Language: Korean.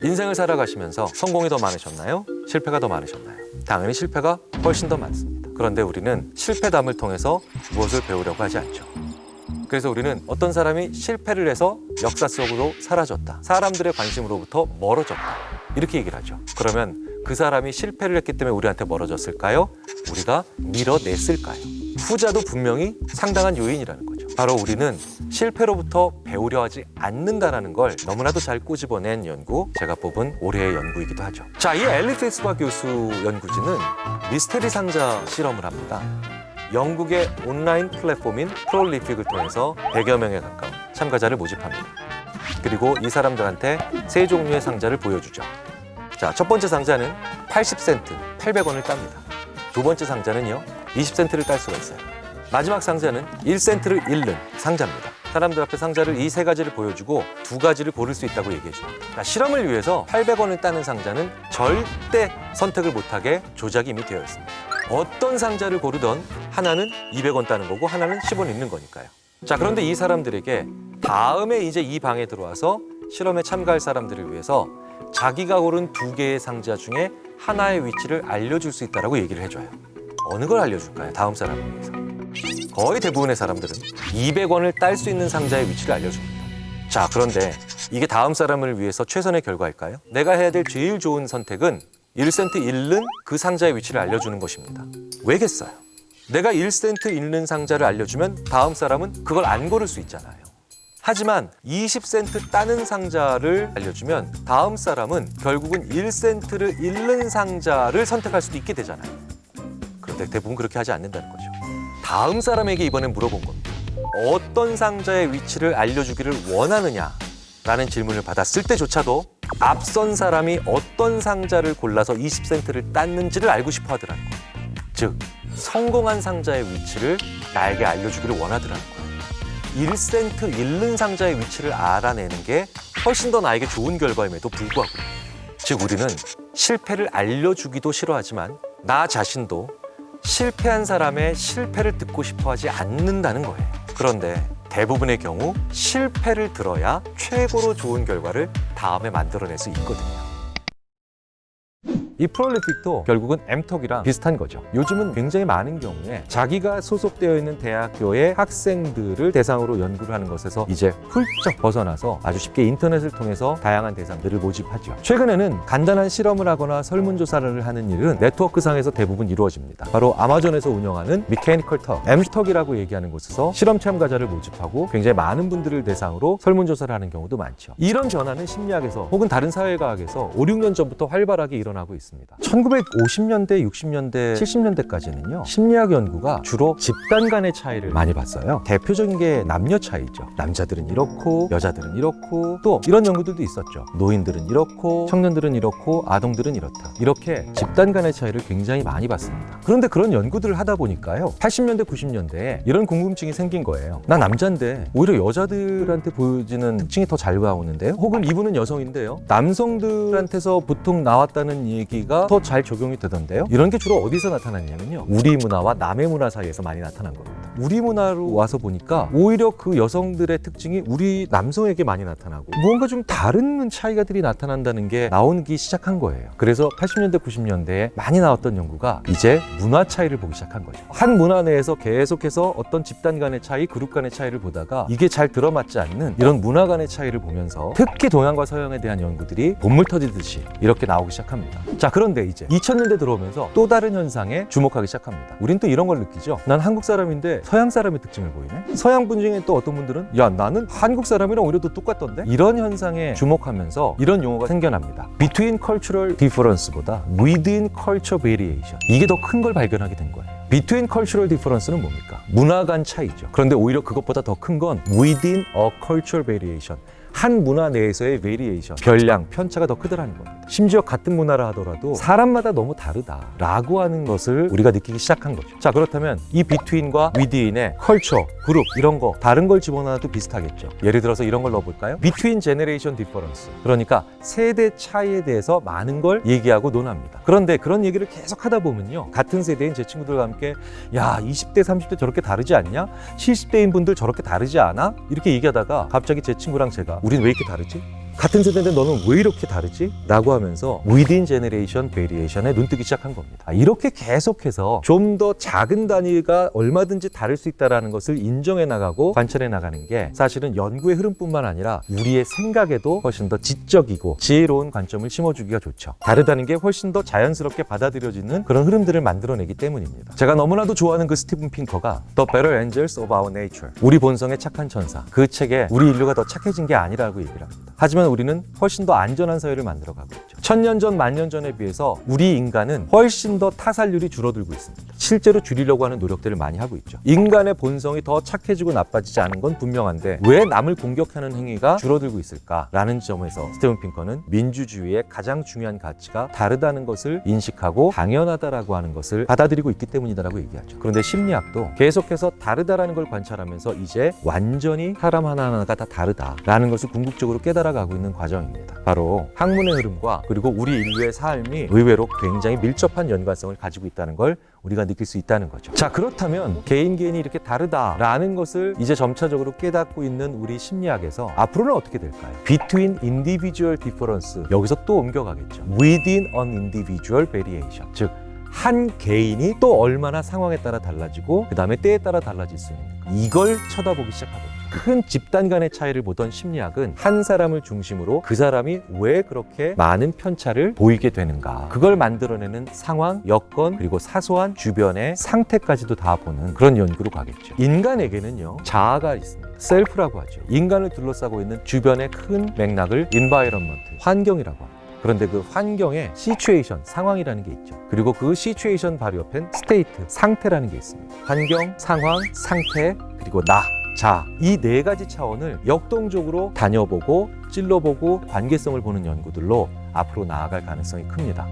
인생을 살아가시면서 성공이 더 많으셨나요? 실패가 더 많으셨나요? 당연히 실패가 훨씬 더 많습니다. 그런데 우리는 실패담을 통해서 무엇을 배우려고 하지 않죠. 그래서 우리는 어떤 사람이 실패를 해서 역사 속으로 사라졌다, 사람들의 관심으로부터 멀어졌다, 이렇게 얘기를 하죠. 그러면 그 사람이 실패를 했기 때문에 우리한테 멀어졌을까요? 우리가 밀어냈을까요? 후자도 분명히 상당한 요인이라는 거죠. 바로 우리는 실패로부터 배우려 하지 않는다는 걸 너무나도 잘 꼬집어낸 연구, 제가 뽑은 올해의 연구이기도 하죠. 자, 이 앨리 페이스바 교수 연구진은 미스테리 상자 실험을 합니다. 영국의 온라인 플랫폼인 프롤리픽을 통해서 100여 명에 가까운 참가자를 모집합니다. 그리고 이 사람들한테 세 종류의 상자를 보여주죠. 자, 첫 번째 상자는 80센트, 800원을 땁니다. 두 번째 상자는요, 20센트를 딸 수가 있어요. 마지막 상자는 1센트를 잃는 상자입니다. 사람들 앞에 상자를 이 세 가지를 보여주고 두 가지를 고를 수 있다고 얘기해 줍니다. 실험을 위해서 800원을 따는 상자는 절대 선택을 못하게 조작이 이미 되어 있습니다. 어떤 상자를 고르던 하나는 200원 따는 거고 하나는 10원 잃는 거니까요. 자, 그런데 이 사람들에게 다음에 이제 이 방에 들어와서 실험에 참가할 사람들을 위해서 자기가 고른 두 개의 상자 중에 하나의 위치를 알려줄 수 있다고 얘기를 해줘요. 어느 걸 알려줄까요? 다음 사람을 위해서. 거의 대부분의 사람들은 200원을 딸 수 있는 상자의 위치를 알려줍니다. 자, 그런데 이게 다음 사람을 위해서 최선의 결과일까요? 내가 해야 될 제일 좋은 선택은 1센트 잃는 그 상자의 위치를 알려주는 것입니다. 왜겠어요? 내가 1센트 잃는 상자를 알려주면 다음 사람은 그걸 안 고를 수 있잖아요. 하지만 20센트 따는 상자를 알려주면 다음 사람은 결국은 1센트를 잃는 상자를 선택할 수도 있게 되잖아요. 그런데 대부분 그렇게 하지 않는다는 거죠. 다음 사람에게 이번엔 물어본 겁니다. 어떤 상자의 위치를 알려주기를 원하느냐라는 질문을 받았을 때조차도 앞선 사람이 어떤 상자를 골라서 20센트를 땄는지를 알고 싶어 하더라는 거예요. 즉, 성공한 상자의 위치를 나에게 알려주기를 원하더라는 거예요. 1센트 잃는 상자의 위치를 알아내는 게 훨씬 더 나에게 좋은 결과임에도 불구하고, 즉 우리는 실패를 알려주기도 싫어하지만 나 자신도 실패한 사람의 실패를 듣고 싶어 하지 않는다는 거예요. 그런데 대부분의 경우 실패를 들어야 최고로 좋은 결과를 다음에 만들어낼 수 있거든요. 이 프롤리픽도 결국은 엠톡이랑 비슷한 거죠. 요즘은 굉장히 많은 경우에 자기가 소속되어 있는 대학교의 학생들을 대상으로 연구를 하는 것에서 이제 훌쩍 벗어나서 아주 쉽게 인터넷을 통해서 다양한 대상들을 모집하죠. 최근에는 간단한 실험을 하거나 설문조사를 하는 일은 네트워크상에서 대부분 이루어집니다. 바로 아마존에서 운영하는 미케니컬 턱, 엠톡이라고 얘기하는 곳에서 실험 참가자를 모집하고 굉장히 많은 분들을 대상으로 설문조사를 하는 경우도 많죠. 이런 변화는 심리학에서 혹은 다른 사회과학에서 5, 6년 전부터 활발하게 일어나고 있습니다. 1950년대, 60년대, 70년대까지는요, 심리학 연구가 주로 집단 간의 차이를 많이 봤어요. 대표적인 게 남녀 차이죠. 남자들은 이렇고 여자들은 이렇고, 또 이런 연구들도 있었죠. 노인들은 이렇고 청년들은 이렇고 아동들은 이렇다. 이렇게 집단 간의 차이를 굉장히 많이 봤습니다. 그런데 그런 연구들을 하다 보니까요, 80년대, 90년대에 이런 궁금증이 생긴 거예요. 나 남자인데 오히려 여자들한테 보여지는 특징이 더 잘 나오는데요? 혹은 이분은 여성인데요, 남성들한테서 보통 나왔다는 얘기가 더 잘 적용이 되던데요? 이런 게 주로 어디서 나타나냐면요, 우리 문화와 남의 문화 사이에서 많이 나타난 겁니다. 우리 문화로 와서 보니까 오히려 그 여성들의 특징이 우리 남성에게 많이 나타나고 무언가 좀 다른 차이가들이 나타난다는 게 나오기 시작한 거예요. 그래서 80년대, 90년대에 많이 나왔던 연구가 이제 문화 차이를 보기 시작한 거죠. 한 문화 내에서 계속해서 어떤 집단 간의 차이, 그룹 간의 차이를 보다가 이게 잘 들어맞지 않는 이런 문화 간의 차이를 보면서 특히 동양과 서양에 대한 연구들이 본물 터지듯이 이렇게 나오기 시작합니다. 자, 그런데 이제 2000년대 들어오면서 또 다른 현상에 주목하기 시작합니다. 우린 또 이런 걸 느끼죠. 난 한국 사람인데 서양 사람의 특징을 보이네. 서양 분 중에 또 어떤 분들은 야, 나는 한국 사람이랑 오히려 더 똑같던데? 이런 현상에 주목하면서 이런 용어가 생겨납니다. Between cultural difference보다 within culture variation, 이게 더 큰 걸 발견하게 된 거예요. Between cultural difference는 뭡니까? 문화 간 차이죠. 그런데 오히려 그것보다 더 큰 건 within a cultural variation, 한 문화 내에서의 베리에이션, 별량, 편차가 더 크더라는 겁니다. 심지어 같은 문화라 하더라도 사람마다 너무 다르다라고 하는 것을 우리가 느끼기 시작한 거죠. 자, 그렇다면 이 비트윈과 위드인의 컬처, 그룹 이런 거 다른 걸 집어넣어도 비슷하겠죠. 예를 들어서 이런 걸 넣어볼까요? 비트윈 제너레이션 디퍼런스, 그러니까 세대 차이에 대해서 많은 걸 얘기하고 논합니다. 그런데 그런 얘기를 계속 하다 보면요, 같은 세대인 제 친구들과 함께 야, 20대, 30대 저렇게 다르지 않냐? 70대인 분들 저렇게 다르지 않아? 이렇게 얘기하다가 갑자기 제 친구랑 제가 우린 왜 이렇게 다르지? 같은 세대인데 너는 왜 이렇게 다르지? 라고 하면서 within generation variation에 눈뜨기 시작한 겁니다. 이렇게 계속해서 좀 더 작은 단위가 얼마든지 다를 수 있다는 것을 인정해 나가고 관찰해 나가는 게 사실은 연구의 흐름뿐만 아니라 우리의 생각에도 훨씬 더 지적이고 지혜로운 관점을 심어주기가 좋죠. 다르다는 게 훨씬 더 자연스럽게 받아들여지는 그런 흐름들을 만들어내기 때문입니다. 제가 너무나도 좋아하는 그 스티븐 핑커가 The Better Angels of Our Nature, 우리 본성의 착한 천사, 그 책에 우리 인류가 더 착해진 게 아니라고 얘기를 합니다. 하지만 우리는 훨씬 더 안전한 사회를 만들어가고 있죠. 1000년 전, 10,000년 전에 비해서 우리 인간은 훨씬 더 타살률이 줄어들고 있습니다. 실제로 줄이려고 하는 노력들을 많이 하고 있죠. 인간의 본성이 더 착해지고 나빠지지 않은 건 분명한데 왜 남을 공격하는 행위가 줄어들고 있을까라는 점에서 스티븐 핑커는 민주주의의 가장 중요한 가치가 다르다는 것을 인식하고 당연하다라고 하는 것을 받아들이고 있기 때문이다라고 얘기하죠. 그런데 심리학도 계속해서 다르다라는 걸 관찰하면서 이제 완전히 사람 하나하나가 다 다르다라는 것을 궁극적으로 깨달아가고 있는 과정입니다. 바로 학문의 흐름과 그리고 우리 인류의 삶이 의외로 굉장히 밀접한 연관성을 가지고 있다는 걸 우리가 느낄 수 있다는 거죠. 자, 그렇다면 개인이 이렇게 다르다라는 것을 이제 점차적으로 깨닫고 있는 우리 심리학에서 앞으로는 어떻게 될까요? Between individual difference, 여기서 또 옮겨가겠죠. Within an individual variation, 즉 한 개인이 또 얼마나 상황에 따라 달라지고 그 다음에 때에 따라 달라질 수 있는가, 이걸 쳐다보기 시작하거든요. 큰 집단 간의 차이를 보던 심리학은 한 사람을 중심으로 그 사람이 왜 그렇게 많은 편차를 보이게 되는가, 그걸 만들어내는 상황, 여건, 그리고 사소한 주변의 상태까지도 다 보는 그런 연구로 가겠죠. 인간에게는요, 자아가 있습니다. 셀프라고 하죠. 인간을 둘러싸고 있는 주변의 큰 맥락을 environment, 환경이라고 합니다. 그런데 그 환경에 시츄에이션, 상황이라는 게 있죠. 그리고 그 시츄에이션 바로 옆엔 스테이트, 상태라는 게 있습니다. 환경, 상황, 상태, 그리고 나, 자, 이 네 가지 차원을 역동적으로 다녀보고 찔러보고 관계성을 보는 연구들로 앞으로 나아갈 가능성이 큽니다.